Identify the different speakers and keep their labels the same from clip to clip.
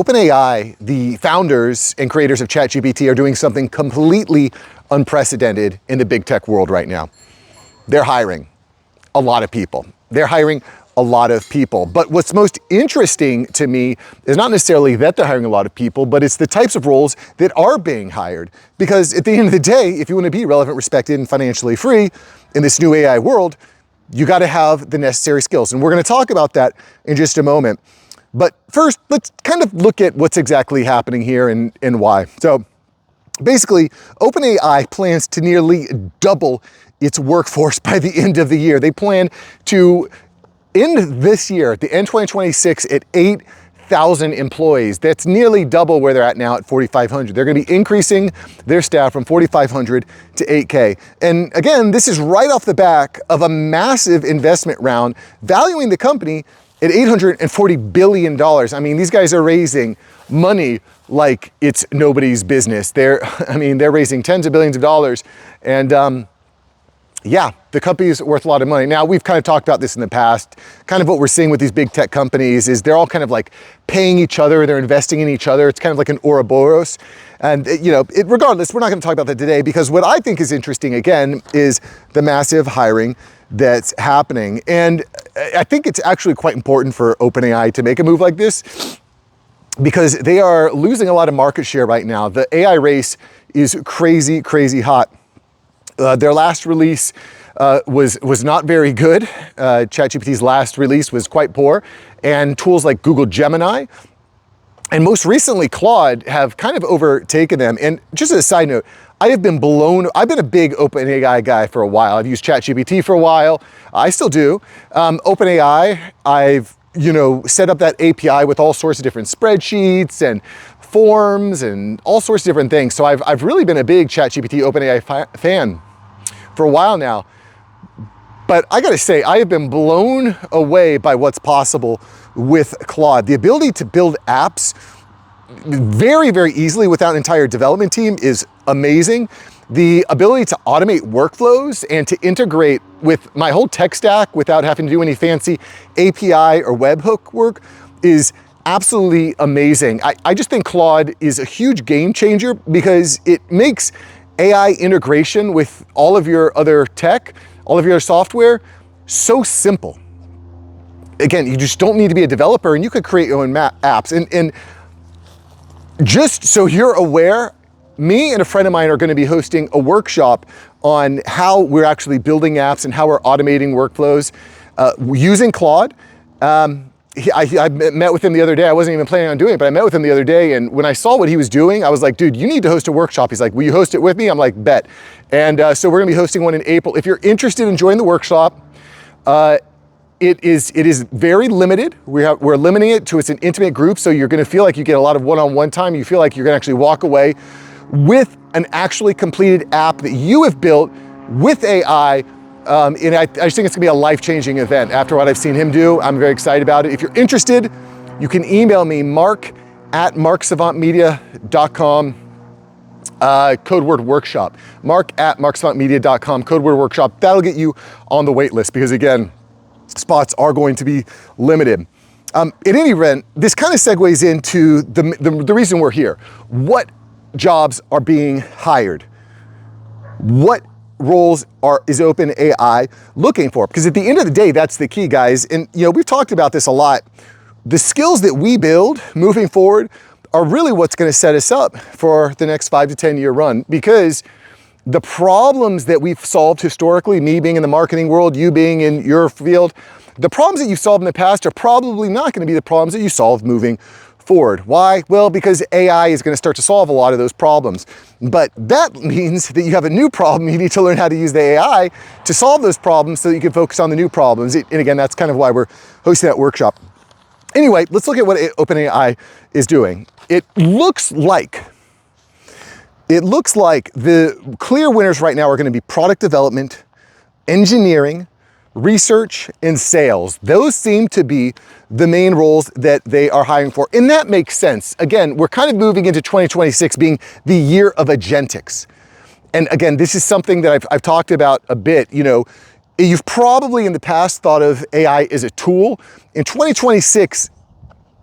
Speaker 1: OpenAI, the founders and creators of ChatGPT, are doing something completely unprecedented in the big tech world right now. They're hiring a lot of people. But what's most interesting to me is not necessarily that they're hiring a lot of people, but it's the types of roles that are being hired. Because at the end of the day, if you want to be relevant, respected, and financially free in this new AI world, you got to have the necessary skills. And we're going to talk about that in just a moment. But first, let's kind of look at what's exactly happening here and why. So basically, OpenAI plans to nearly double its workforce by the end of the year. They plan to end this year, at the end 2026, at 8,000 employees. That's nearly double where they're at now at 4,500. They're going to be increasing their staff from 4,500 to 8K. And again, this is right off the back of a massive investment round valuing the company at $840 billion. I mean, these guys are raising money like it's nobody's business. They're raising tens of billions of dollars. And yeah, the company is worth a lot of money. Now, we've kind of talked about this in the past. Kind of what we're seeing with these big tech companies is they're all kind of like paying each other. They're investing in each other. It's kind of like an Ouroboros. And regardless, we're not going to talk about that today, because what I think is interesting, again, is the massive hiring that's happening. And I think it's actually quite important for OpenAI to make a move like this, because they are losing a lot of market share right now. The AI race is crazy, crazy hot. Their last release was not very good. ChatGPT's last release was quite poor. And tools like Google Gemini and most recently Claude have kind of overtaken them. And just as a side note, I've been a big OpenAI guy for a while. I've used ChatGPT for a while. I still do. OpenAI, I've set up that API with all sorts of different spreadsheets and forms and all sorts of different things. So I've really been a big ChatGPT OpenAI fan for a while now. But I gotta say, I have been blown away by what's possible with Claude. The ability to build apps very, very easily without an entire development team is amazing. The ability to automate workflows and to integrate with my whole tech stack without having to do any fancy API or webhook work is absolutely amazing. I just think Claude is a huge game changer because it makes AI integration with all of your other tech, all of your software, so simple. Again, you just don't need to be a developer, and you could create your own apps. And just so you're aware, me and a friend of mine are going to be hosting a workshop on how we're actually building apps and how we're automating workflows using Claude. I met with him the other day. I wasn't even planning on doing it, but I met with him the other day, and when I saw what he was doing, I was like, dude, you need to host a workshop. He's like, will you host it with me? I'm like, bet. And so we're gonna be hosting one in April. If you're interested in joining the workshop, it is very limited. We're limiting it to it's an intimate group, so you're gonna feel like you get a lot of one-on-one time. You feel like you're gonna actually walk away with an actually completed app that you have built with AI. And I just think it's gonna be a life-changing event. After what I've seen him do, I'm very excited about it. If you're interested, you can email me, mark@marksavantmedia.com, code word workshop. mark@marksavantmedia.com, code word workshop. That'll get you on the wait list because, again, spots are going to be limited. In any event, this kind of segues into the reason we're here. What jobs are being hired? What roles is OpenAI looking for? Because at the end of the day, that's the key, guys. And we've talked about this a lot. The skills that we build moving forward are really what's going to set us up for the next 5 to 10 year run, because the problems that we've solved historically, me being in the marketing world, you being in your field, the problems that you've solved in the past are probably not going to be the problems that you solve moving forward. Why? Well, because AI is going to start to solve a lot of those problems. But that means that you have a new problem. You need to learn how to use the AI to solve those problems so that you can focus on the new problems. And again, that's kind of why we're hosting that workshop. Anyway, let's look at what OpenAI is doing. It looks like the clear winners right now are going to be product development, engineering, research, and sales. Those seem to be the main roles that they are hiring for. And that makes sense. Again, we're kind of moving into 2026 being the year of agentics. And again, this is something that I've talked about a bit. You've probably in the past thought of AI as a tool. In 2026,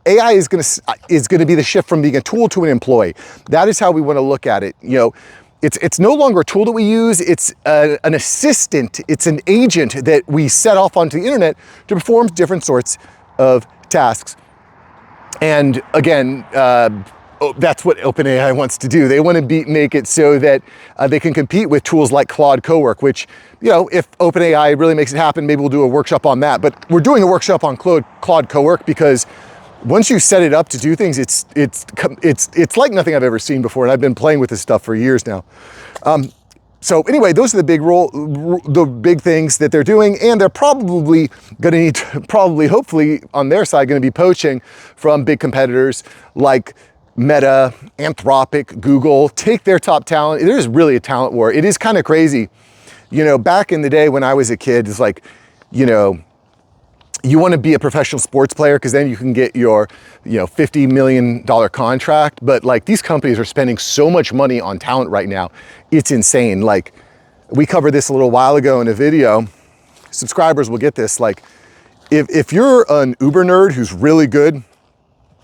Speaker 1: AI is gonna be the shift from being a tool to an employee. That is how we wanna look at it. You know, it's no longer a tool that we use, it's an assistant, it's an agent that we set off onto the internet to perform different sorts of tasks. And again, that's what OpenAI wants to do. They want to make it so that they can compete with tools like Claude Cowork, which, you know, if OpenAI really makes it happen, maybe we'll do a workshop on that. But we're doing a workshop on Claude Cowork because once you set it up to do things, it's like nothing I've ever seen before. And I've been playing with this stuff for years now. So anyway, those are the big things that they're doing, and they're probably going to need, hopefully on their side, going to be poaching from big competitors like Meta, Anthropic, Google, take their top talent. There's really a talent war. It is kind of crazy. You know, back in the day when I was a kid, it's like, you know, you want to be a professional sports player because then you can get your, you know, $50 million contract. But like these companies are spending so much money on talent right now. It's insane. Like we covered this a little while ago in a video. Subscribers will get this. Like if you're an Uber nerd who's really good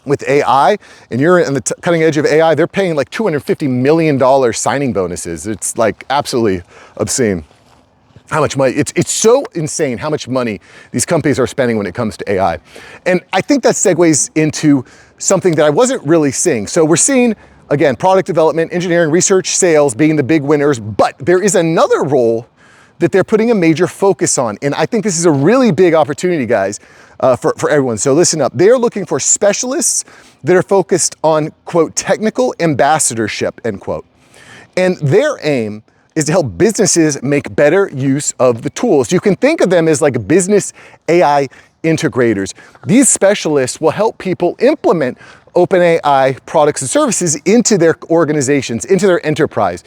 Speaker 1: with AI and you're on the cutting edge of AI, they're paying like $250 million signing bonuses. It's like absolutely obscene. How much money, it's so insane how much money these companies are spending when it comes to AI. And I think that segues into something that I wasn't really seeing. So we're seeing, again, product development, engineering, research, sales being the big winners, but there is another role that they're putting a major focus on. And I think this is a really big opportunity, guys, for everyone. So listen up. They are looking for specialists that are focused on, quote, technical ambassadorship, end quote. And their aim is to help businesses make better use of the tools. You can think of them as like business AI integrators. These specialists will help people implement OpenAI products and services into their organizations, into their enterprise.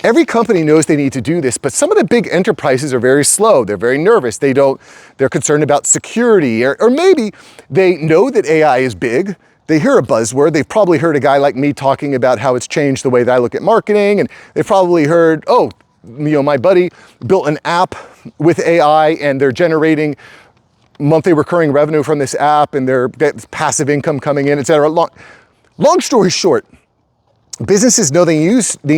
Speaker 1: Every company knows they need to do this, but some of the big enterprises are very slow. They're very nervous. They're concerned about security, or maybe they know that AI is big. They hear a buzzword. They've probably heard a guy like me talking about how it's changed the way that I look at marketing. And they've probably heard, oh, you know, my buddy built an app with AI and they're generating monthly recurring revenue from this app and their passive income coming in, et cetera. Long story short, businesses know they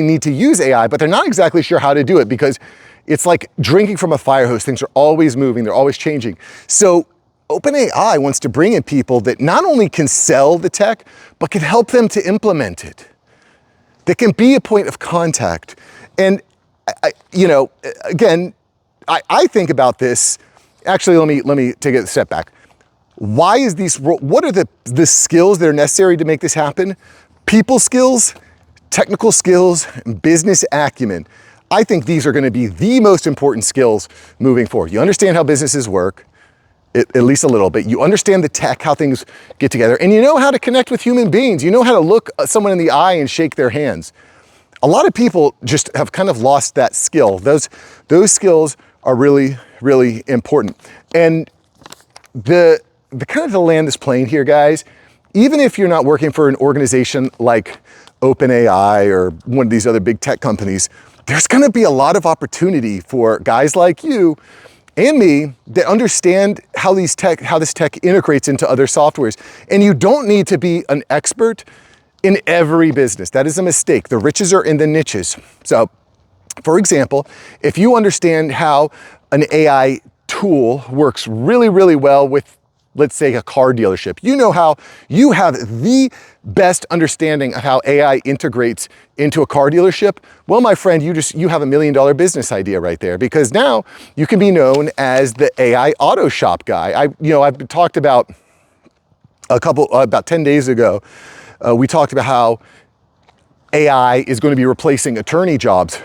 Speaker 1: need to use AI, but they're not exactly sure how to do it because it's like drinking from a fire hose. Things are always moving. They're always changing. So OpenAI wants to bring in people that not only can sell the tech, but can help them to implement it. That can be a point of contact. And, you know, again, I think about this. Actually, let me take a step back. Why is what are the skills that are necessary to make this happen? People skills, technical skills, and business acumen. I think these are going to be the most important skills moving forward. You understand how businesses work. At least a little bit. You understand the tech, how things get together, and you know how to connect with human beings. You know how to look someone in the eye and shake their hands. A lot of people just have kind of lost that skill. Those skills are really, really important. And the kind of to land this plane here, guys, even if you're not working for an organization like OpenAI or one of these other big tech companies, there's going to be a lot of opportunity for guys like you and me that understand how this tech integrates into other softwares. And you don't need to be an expert in every business. That is a mistake. The riches are in the niches. So, for example, if you understand how an AI tool works really, really well with, let's say, a car dealership, you know how you have the best understanding of how AI integrates into a car dealership. Well, my friend, you have $1 million business idea right there, because now you can be known as the AI auto shop guy. I've talked about about 10 days ago, we talked about how AI is going to be replacing attorney jobs.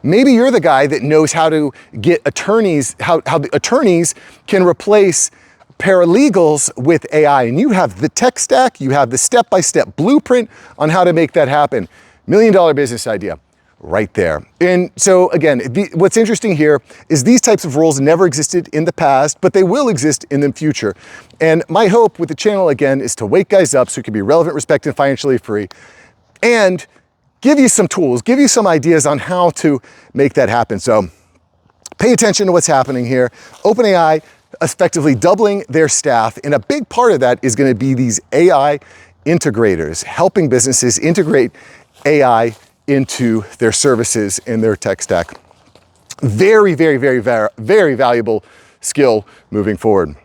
Speaker 1: Maybe you're the guy that knows how to get attorneys, how the attorneys can replace paralegals with AI, and you have the tech stack, you have the step-by-step blueprint on how to make that happen. $1 million business idea right there. And so again, what's interesting here is these types of roles never existed in the past, but they will exist in the future. And my hope with the channel, again, is to wake guys up so you can be relevant, respected, and financially free, and give you some tools, give you some ideas on how to make that happen. So pay attention to what's happening here. OpenAI, effectively doubling their staff. And a big part of that is going to be these AI integrators, helping businesses integrate AI into their services and their tech stack. Very, very, very, very, very valuable skill moving forward.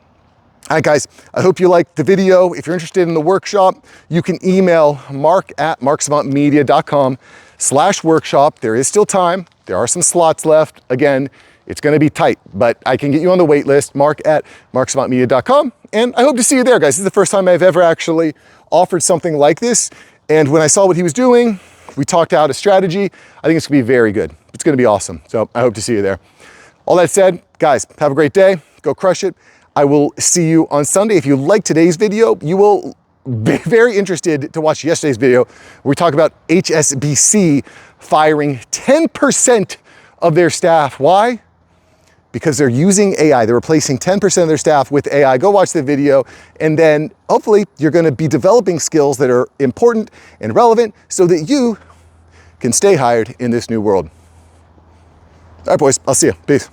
Speaker 1: All right, guys, I hope you liked the video. If you're interested in the workshop, you can email mark@marksavantmedia.com/workshop. There is still time. There are some slots left. Again, it's going to be tight, but I can get you on the wait list, mark@marksavantmedia.com. And I hope to see you there, guys. This is the first time I've ever actually offered something like this. And when I saw what he was doing, we talked out a strategy. I think it's going to be very good. It's going to be awesome. So I hope to see you there. All that said, guys, have a great day. Go crush it. I will see you on Sunday. If you like today's video, you will be very interested to watch yesterday's video where we talk about HSBC firing 10% of their staff. Why? Because they're using AI. They're replacing 10% of their staff with AI. Go watch the video, and then hopefully you're going to be developing skills that are important and relevant so that you can stay hired in this new world. All right, boys, I'll see you. Peace.